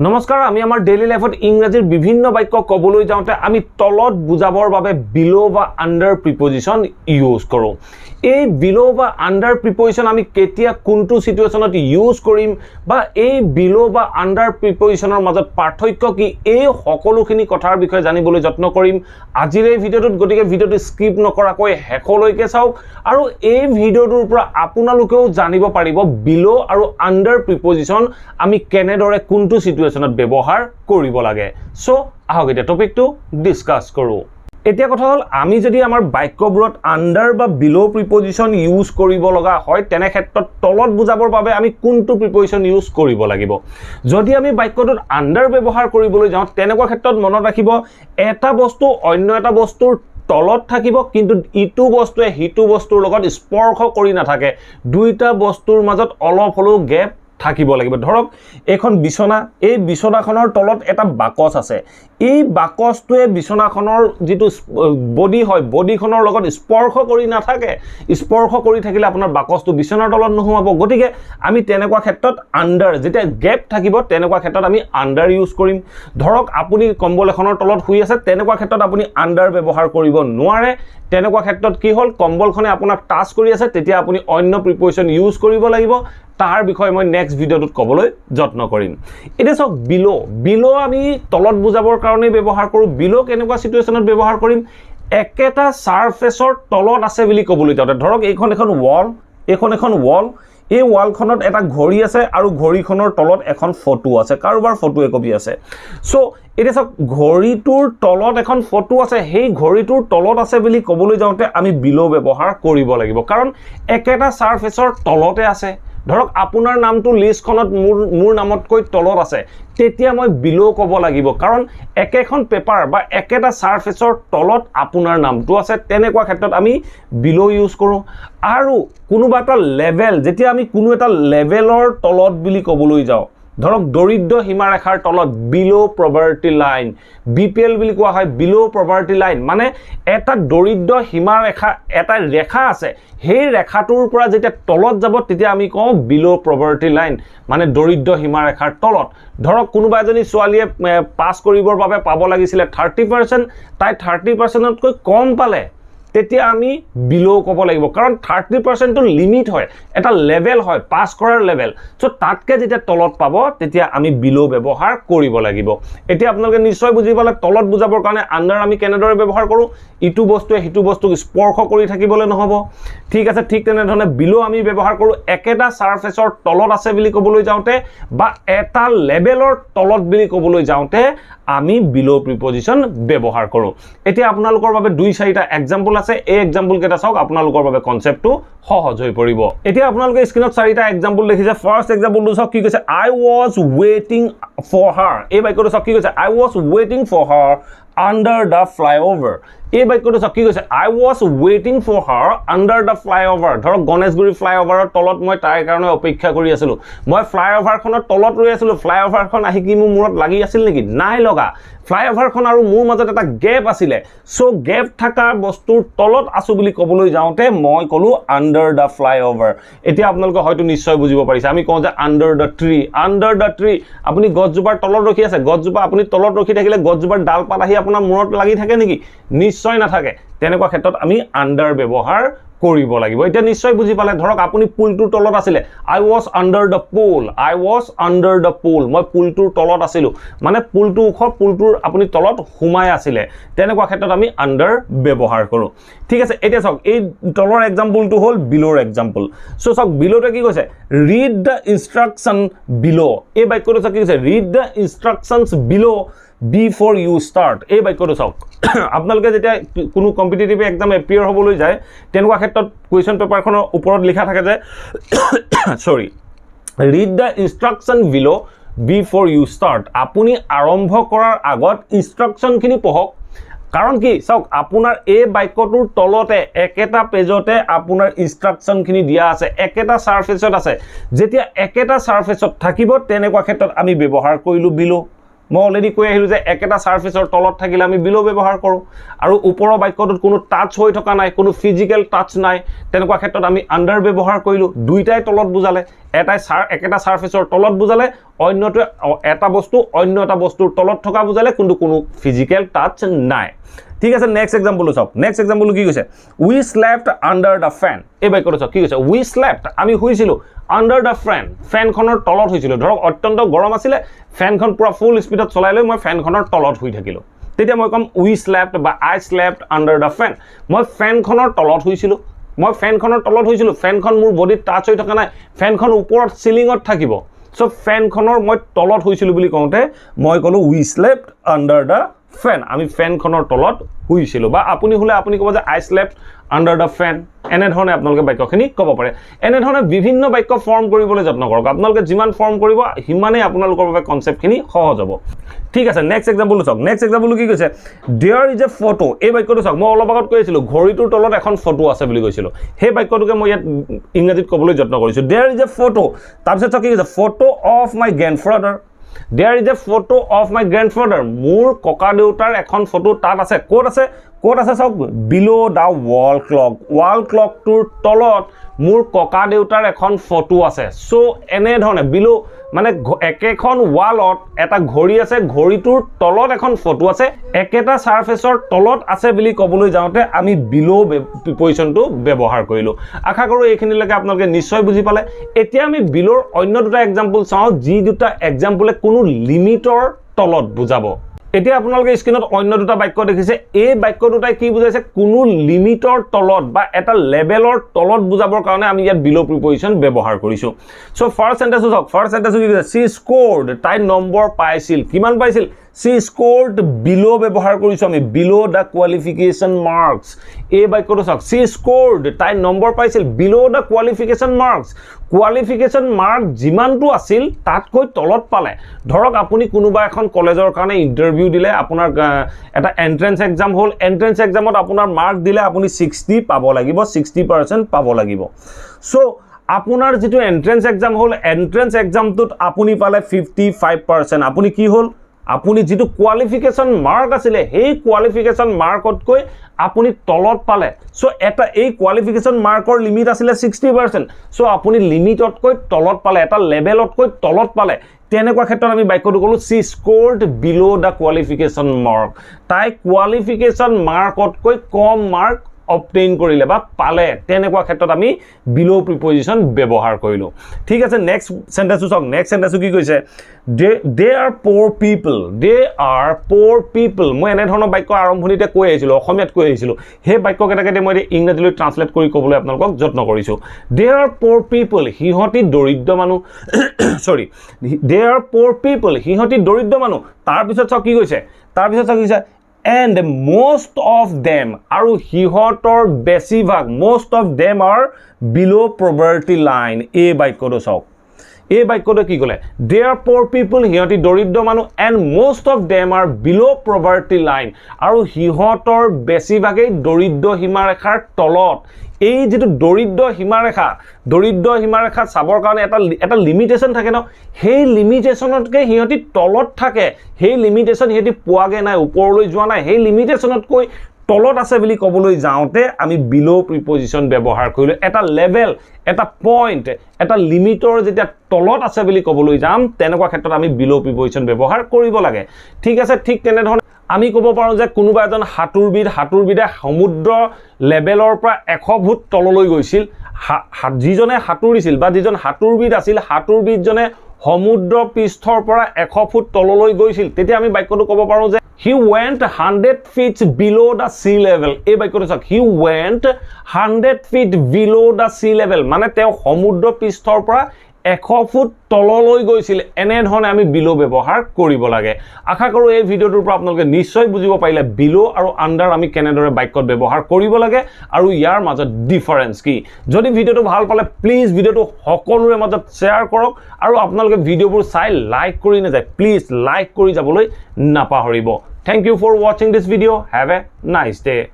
নমস্কাৰ আমি আমাৰ ডেইলি লাইফত ইংৰাজীৰ বিভিন্ন বাক্য ক'বলৈ যাওঁতে আমি তলত বুজাবৰ বাবে বিলো বা আন্ডাৰ প্ৰিপজিশন ইউজ কৰো এই বিলো বা আন্ডাৰ প্ৰিপজিশন আমি কেতিয়া কোনটো সিচুৱেচনত ইউজ কৰিম বা এই বিলো বা আন্ডাৰ প্ৰিপজিশনৰ মাজত পাৰ্থক্য কি এই সকলোখিনি কথাৰ বিষয়ে জানিবলৈ যত্ন কৰিম আজিৰ এই ভিডিওটোত গতিকে ভিডিওটো স্কিপ নকৰাকৈ শেষলৈকে চাওক আৰু এই ভিডিওটোৰ পৰা আপোনালোকেও জানিব পাৰিব বিলো আৰু আন্ডাৰ প্ৰিপজিশন আমি কেনেদৰে কোনটো সিচুৱেচনত ব্যৱহাৰ কৰিব লাগে সো আহক এটা টপিকটো ডিসকাস কৰো এতিয়া কথা হল আমি যদি আমাৰ বাক্যবোৰত আন্ডাৰ বা বিলো প্ৰিপজিশন ইউজ কৰিব লগা হয় তেনে ক্ষেত্ৰত তলত বুজাবৰ বাবে আমি কোনটো প্ৰিপজিশন ইউজ কৰিব লাগিব যদি আমি বাক্যটোত আন্ডাৰ ব্যৱহাৰ কৰিবলৈ যাওঁ তেনেকুৱা ক্ষেত্ৰত মনত ৰাখিব এটা বস্তু অন্য এটা বস্তুৰ তলত থাকিব কিন্তু ইটো বস্তুৱে হিটো বস্তুৰ লগত স্পৰ্শ কৰি নাথাকে দুইটা বস্তুৰ মাজত অলপ হলো গ্যাপ থাকিব লাগিব ধৰক এখন বিছনা এই বিছনাখনৰ তলত এটা বাকচ আছে এই বাকচটোৱে বিছনাখনৰ যেটো বডি হয় বডিখনৰ লগত স্পৰ্শ কৰি নাথাকে স্পৰ্শ কৰি থাকিলে আপোনাৰ বাকচটো বিছনাৰ তলত নহোৱাব গতিকে আমি তেনেকুৱা ক্ষেত্ৰত আন্ডাৰ যেতিয়া গ্যাপ থাকিব তেনেকুৱা ক্ষেত্ৰত আমি আন্ডাৰ ইউজ কৰিম ধৰক আপুনি কম্বল এখনৰ তলত শুই আছে তেনেকুৱা ক্ষেত্ৰত আপুনি আন্ডাৰ ব্যৱহাৰ কৰিব নোৱাৰে তেনেকুৱা ক্ষেত্ৰত কি হল কম্বলখনে আপোনাক টাচ কৰি আছে তেতিয়া আপুনি অন্য প্ৰিপজিশন ইউজ কৰিব লাগিব তাৰ বিষয়ে মই নেক্সট ভিডিওটোত ক'বলৈ যত্ন কৰিম এটা সক বিলো আমি তলত বুজাবৰ কাৰণে ব্যৱহাৰ কৰো বিলো কেনেকুৱা সিচুৱেচনত ব্যৱহাৰ কৰিম একেটা সাৰফেসৰ তলত আছে বুলি ক'বলৈ যাওঁতে ধৰক এইখন এখন ওয়াল এই ওয়ালখনত এটা ঘড়ী আছে আৰু ঘড়ীখনৰ তলত এখন ফটো আছে কাৰোবাৰ ফটো একপি আছে সো এটা সক ঘড়ীটোৰ তলত এখন ফটো আছে সেই ঘড়ীটোৰ তলত আছে বুলি ক'বলৈ যাওঁতে আমি বিলো ব্যৱহাৰ কৰিব লাগিব কাৰণ একেটা সাৰফেসৰ তলতে আছে ধৰক আপোনাৰ নামটো লিষ্টখনত মোৰ নামতকৈ তলত আছে তেতিয়া মই বিলো ক'ব লাগিব কাৰণ একেখন পেপাৰ বা একেটা সাৰফেসৰ তলত আপোনাৰ নামটো আছে তেনেকুৱা ক্ষেত্ৰত আমি বিলো ইউজ কৰো আৰু কোনোবা এটা লেভেল যেতিয়া আমি কোনো এটা লেভেলৰ তলত বুলি ক'বলৈ যাওঁ ধৰক দৰিদ্ৰ সীমাৰেখাৰ তলত বিলো পভাৰ্টি লাইন বিপিএল বুলি কোৱা হয় বিলো পভাৰ্টি লাইন মানে এটা দৰিদ্ৰ সীমাৰেখা এটা ৰেখা আছে সেই ৰেখাটোৰ পৰা যেতিয়া তলত যাব তেতিয়া আমি কওঁ বিলো পভাৰ্টি লাইন মানে দৰিদ্ৰ সীমাৰেখাৰ তলত ধৰক কোনোবা এজনী ছোৱালীয়ে পাস কৰিবৰ বাবে পাব লাগিছিলে 30% তাই 30% তকৈ কম পালে তেতিয়া আমি বিলো ক'ব লাগিব কাৰণ 30% টো লিমিট হয় এটা লেভেল হয় পাস কৰাৰ লেভেল সো তাতকে যেতিয়া তলত পাব তেতিয়া আমি বিলো ব্যৱহাৰ কৰিব লাগিব এতিয়া আপোনালোকে নিশ্চয় বুজি পালে তলত বুজাবৰ কাৰণে আন্ডাৰ আমি কেনেদৰে ব্যৱহাৰ কৰো ইটো বস্তুৱে হিটো বস্তুক স্পৰ্শ কৰি থাকিবলৈ নহব ঠিক আছে ঠিক তেনে ধৰণে বিলো আমি ব্যৱহাৰ কৰো একেটা সাৰফেসৰ তলত আছে বুলি ক'বলৈ যাওঁতে বা এটা লেভেলৰ তলত বুলি ক'বলৈ যাওঁতে আমি বিলো প্ৰিপজিশন ব্যৱহাৰ কৰো এতিয়া আপোনালোকৰ বাবে দুই চাৰিটা এক্সাম্পল আছে এই এক্সাম্পল কেটা চাওক আপোনালোকৰ বাবে কনসেপ্টটো সহজ হৈ পৰিব এতিয়া আপোনালোকে স্ক্ৰিনত চাৰিটা এক্সাম্পল দেখিছে ফাৰ্স্ট এক্সাম্পলটো চাওক কি কৈছে আই ওয়াজ ওয়েটিং ফৰ হাৰ এই বাক্যটো চাওক কি কৈছে I was waiting for her under the flyover এই বাক্যটো চাওক কি কৈছে I was waiting for her under the flyover ধৰক গণেশগুৰি ফ্লাইওভাৰৰ তলত মই তাইৰ কাৰণে অপেক্ষা কৰি আছিলো মই ফ্লাইওভাৰখনৰ তলত ৰৈ আছিলো ফ্লাইওভাৰখন আহি কি মোৰ মূৰত লাগি আছিল নেকি নাই লগা ফ্লাইওভাৰখন আৰু মোৰ মাজত এটা গ্যাপ আছিল সো গ্যাপ থাকা বস্তুৰ তলত আছো বুলি ক'বলৈ যাওঁতে মই কলো under the flyover এতিয়া আপোনালোকে হয়তো নিশ্চয় বুজিব পাৰিছে আমি কওঁ যে under the tree আপুনি গছজোপাৰ তলত ৰখি আছে গছজোপা আপুনি তলত ৰখি থাকিলে গছজোপাৰ ডাল পাত আহি আপোনাৰ মূৰত লাগি থাকে নেকি নিশ্চয় নাথাকে তেনেকুৱা ক্ষেত্ৰত আমি আন্ডাৰ ব্যৱহাৰ কৰিব লাগিব এতিয়া নিশ্চয় বুজি পালে ধৰক আপুনি পুলটোৰ তলত আছিল I was under the pool মই পুলটোৰ তলত আছিল মানে পুলটো উখ পুলটোৰ আপুনি তলত হুমাই আছিল তেনেকুৱা ক্ষেত্ৰত আমি আন্ডাৰ ব্যৱহাৰ কৰো ঠিক আছে এতিয়া চাওক এই তলৰ এক্সাম্পলটো হল বিলোৰ এক্সাম্পল সো চাওক বিলোতে কি কৈছে ৰিড দ্য ইনস্ট্ৰাকশন বিলো এই বাক্যটো চাওক কি কৈছে ৰিড দ্য ইনস্ট্ৰাকশনস বিলো before you start এই বাক্যটো চাওক আপোনালোকে যেতিয়া কোনো কম্পিটিটিভ এক্সাম এপিয়াৰ হ'বলৈ যায় তেনেকুৱা ক্ষেত্ৰত কোৱেশ্চন পেপাৰখনৰ ওপৰত লিখা থাকে যে সৰি ৰিড দ্য ইনস্ট্ৰাকশন বিলো before you start আপুনি আৰম্ভ কৰাৰ আগত ইনস্ট্ৰাকশনখিনি পঢ়ক কাৰণ কি চাওক আপোনাৰ এই বাক্যটোৰ তলতে একেটা পেজতে আপোনাৰ ইনস্ট্ৰাকশনখিনি দিয়া আছে একেটা সাৰফেসত আছে যেতিয়া একেটা সাৰফেসত থাকিব তেনেকুৱা ক্ষেত্ৰত আমি ব্যৱহাৰ কৰিলো বিলো মই অলৰেডি কৈ আহিলোঁ যে একেটা সাৰফেসৰ তলত থাকিলে আমি বিলো ব্যৱহাৰ কৰোঁ আৰু ওপৰৰ বাক্যটোত কোনো টাচ হৈ থকা নাই কোনো ফিজিক্যাল টাচ নাই তেনেকুৱা ক্ষেত্ৰত আমি আন্ডাৰ ব্যৱহাৰ কৰিলোঁ দুইটাই তলত বুজালে এটাই একেটা সাৰফেসৰ তলত বুজালে অন্যটোৱে এটা বস্তু অন্য এটা বস্তুৰ তলত থকা বুজালে কিন্তু কোনো ফিজিক্যাল টাচ নাই ঠিক আছে নেক্সট এক্সাম্পল চাওক নেক্সট এক্সাম্পল কি কৈছে উই স্লেপ্ট আন্ডাৰ দ্য ফেন এই বাক্যটো চাওক কি কৈছে উই স্লেপ্ট আমি শুইছিলোঁ আন্ডাৰ দ্য ফেন ফেনখনৰ তলত শুইছিলোঁ ধৰক অত্যন্ত গৰম আছিলে ফেনখন পুৰা ফুল স্পীডত চলাই লৈ মই ফেনখনৰ তলত শুই থাকিলোঁ তেতিয়া মই ক'ম উই স্লেপ্ট বা আই স্লেপ্ট আন্ডাৰ দ্য ফেন মই ফেনখনৰ তলত শুইছিলোঁ মই ফেনখনৰ তলত শুইছিলোঁ ফেনখন মোৰ বডিত টাচ হৈ থকা নাই ফেনখন ওপৰত সিলিঙত থাকিব সো ফেনখনৰ মই তলত শুইছিলোঁ বুলি কওঁতে মই ক'লো উই স্লেপ্ট আন্ডাৰ দ্য ফেন আমি ফেনখনৰ তলত শুইছিলোঁ বা আপুনি হ'লে আপুনি ক'ব যে আই স্লেপ্ট আন্ডাৰ দ্য ফেন এনেধৰণে আপোনালোকে বাক্যখিনি ক'ব পাৰে এনেধৰণে বিভিন্ন বাক্য ফৰ্ম কৰিবলৈ যত্ন কৰক আপোনালোকে যিমান ফৰ্ম কৰিব সিমানেই আপোনালোকৰ বাবে কনচেপ্টখিনি সহজ হ'ব ঠিক আছে নেক্সট এক্সাম্পল চাওক নেক্সট এক্সাম্পল কি কৈছে দেয়াৰ ইজ এ ফটো এই বাক্যটো চাওক মই অলপ আগত কৈছিলোঁ ঘড়ীটোৰ তলত এখন ফটো আছে বুলি কৈছিলোঁ সেই বাক্যটোকে মই ইয়াত ইংৰাজীত ক'বলৈ যত্ন কৰিছোঁ দেয়াৰ ইজ এ ফটো তাৰপিছত চাওক কি কৈছে photo of my grandfather There is a photo of my grandfather. মোৰ ককা দেউতাৰ এখন ফটো তাত আছে ক'ত আছে চাওক below the wall clock তোৰ তলত মোৰ ককা দেউতাৰ এখন ফটো আছে সো এনে ধৰণে below মানে একেখন ওয়ালত এটা ঘড়ী আছে ঘড়ীটোৰ তলত এখন ফটো আছে একেটা সাৰফেসৰ তলত আছে বুলি ক'বলৈ যাওঁতে আমি below প্ৰিপজিশনটো ব্যৱহাৰ কৰিলোঁ আশা কৰোঁ এইখিনিলৈকে আপোনালোকে নিশ্চয় বুজি পালে এতিয়া আমি below অন্য দুটা এক্সাম্পল চাওঁ যি দুটা এক্সাম্পলে কোনো লিমিটৰ তলত বুজাব এতিয়া আপোনালোকে স্ক্ৰিনত অন্য দুটা বাক্য দেখিছে এই বাক্য দুটাই কি বুজাইছে কোনো লিমিটৰ তলত বা এটা লেভেলৰ তলত বুজাবৰ কাৰণে আমি ইয়াত বিলো প্ৰিপজিশন ব্যৱহাৰ কৰিছো সো ফাৰ্স্ট সেন্টেন্স চাওক ফাৰ্স্ট সেন্টেন্স কি কৈছে সি স্কোৰড তাই নম্বৰ পাইছিল কিমান পাইছিল সি স্কোৰড বিলো ব্যৱহাৰ কৰিছো আমি বিলো দা কোৱালিফিকেশন মাৰ্কস এই বাক্যটো চাওক সি স্কোৰড তাই নম্বৰ পাইছিল বিলো দা কোৱালিফিকেশন মাৰ্কস কোৱালিফিকেশন মাৰ্ক যিমানটো আছিল তাতকৈ তলত পালে ধৰক আপুনি কোনোবা এখন কলেজৰ কাৰণে ইন্টাৰভিউ দিলে আপোনাৰ এটা এন্ট্ৰেন্স এক্সাম হল এন্ট্ৰেন্স এক্সামত আপোনাৰ মাৰ্ক দিলে আপুনি 60 পাব লাগিব 60% পাব লাগিব সো আপোনাৰ যেটো এন্ট্ৰেন্স এক্সাম হল এন্ট্ৰেন্স এক্সামটোত আপুনি পালে 55% আপুনি কি হল আপুনি যেটো কোৱালিফিকেশন মাৰ্ক আছিল সেই কোৱালিফিকেশন মাৰ্কতকৈ আপুনি তলত পালে সো এটা এই কোৱালিফিকেশন মাৰ্কৰ লিমিট আছিল 60% সো আপুনি লিমিটতকৈ তলত পালে এটা লেভেলতকৈ তলত পালে তেনেকুৱা ক্ষেত্ৰত আমি বাক্যটো কলো সি স্কোৰড বিলো দা কোৱালিফিকেশন মাৰ্ক তাই কোৱালিফিকেশন মাৰ্কতকৈ কম মাৰ্ক obtain কৰিলে বা পালে তেনেকুৱা ক্ষেত্ৰত আমি বিলো প্ৰিপজিশন ব্যৱহাৰ কৰিলো ঠিক আছে নেক্সট সেন্টেন্স চাওক নেক্সট সেন্টেন্স কি কৈছে they are poor people মই এনে ধৰণৰ বাক্য আৰম্ভণিতে কৈ আহিছিলো অসমীয়াত কৈ আহিছিলো হে বাক্য কেটাকে মই ইংৰাজীলৈ ট্ৰান্সলেট কৰি ক'বলৈ আপোনালোকক যত্ন কৰিছো they are poor people হিহতি দৰিদ্ৰ মানুহ সৰি they are poor people হিহতি দৰিদ্ৰ মানুহ তাৰ পিছত চাওক কি কৈছে and most of them aru hihotor besivag most of them are below poverty line a baikkodo sauk a baikkodo ki kole they are poor people hihoti doriddo manu and most of them are below poverty line aru hihotor besivage doriddo himarekhar tolot এই যেটো দৰিদ্ৰ হিমাৰেখা চাবৰ কাৰণে এটা limitation থাকে ন সেই লিমিটেশনতকে হিহতি তলত থাকে সেই লিমিটেশন হিহতি পোৱাগে নাই ওপৰলৈ যোৱা নাই সেই লিমিটেশনতকৈ তলত আছে বুলি ক'বলৈ যাওঁতে আমি বিলো প্ৰিপজিশন ব্যৱহাৰ কৰিলো এটা লেভেল এটা পইণ্ট এটা লিমিটৰ যেতিয়া তলত আছে বুলি ক'বলৈ যাম তেনেকুৱা ক্ষেত্ৰত আমি বিলো প্ৰিপজিশন ব্যৱহাৰ কৰিব লাগে ঠিক আছে ঠিক তেনে ধৰণে আমি ক'ব পাৰো যে কোনোবা এজন হাতুৰবিদে সমুদ্ৰ লেভেলৰ পৰা 100 ফুট তললৈ গৈছিল যিজনে হাতুৰিছিল বা যিজন হাতুৰবিদ আছিল হাতুৰবিদজনে সমুদ্ৰ পৃষ্ঠৰ পৰা 100 ফুট তললৈ গৈছিল তেতিয়া আমি বাক্যটো ক'ব পাৰো যে he went 100 feet below the sea level এই বাক্যটো চাওক he went 100 feet below the sea level মানে তেওঁ সমুদ্ৰ পৃষ্ঠৰ পৰা 100 ফুট তললৈ গৈছিল এনে ধৰণে আমি বিলো ব্যৱহাৰ কৰিব লাগে আশা কৰো এই ভিডিওটোৰ পৰা আপোনালোকে নিশ্চয় বুজিব পাৰিলে বিলো আৰু আন্ডাৰ আমি কেনেদৰে বাক্যত ব্যৱহাৰ কৰিব লাগে আৰু ইয়াৰ মাজত ডিফাৰেন্স কি যদি ভিডিওটো ভাল পালে প্লিজ ভিডিওটো সকলোৰে মাজত শেয়াৰ কৰক আৰু আপোনালোকে ভিডিওবোৰ চাই লাইক কৰি নাযায় প্লিজ লাইক কৰি যাবলৈ নাপাহৰিব Thank you for watching this video. Have a nice day.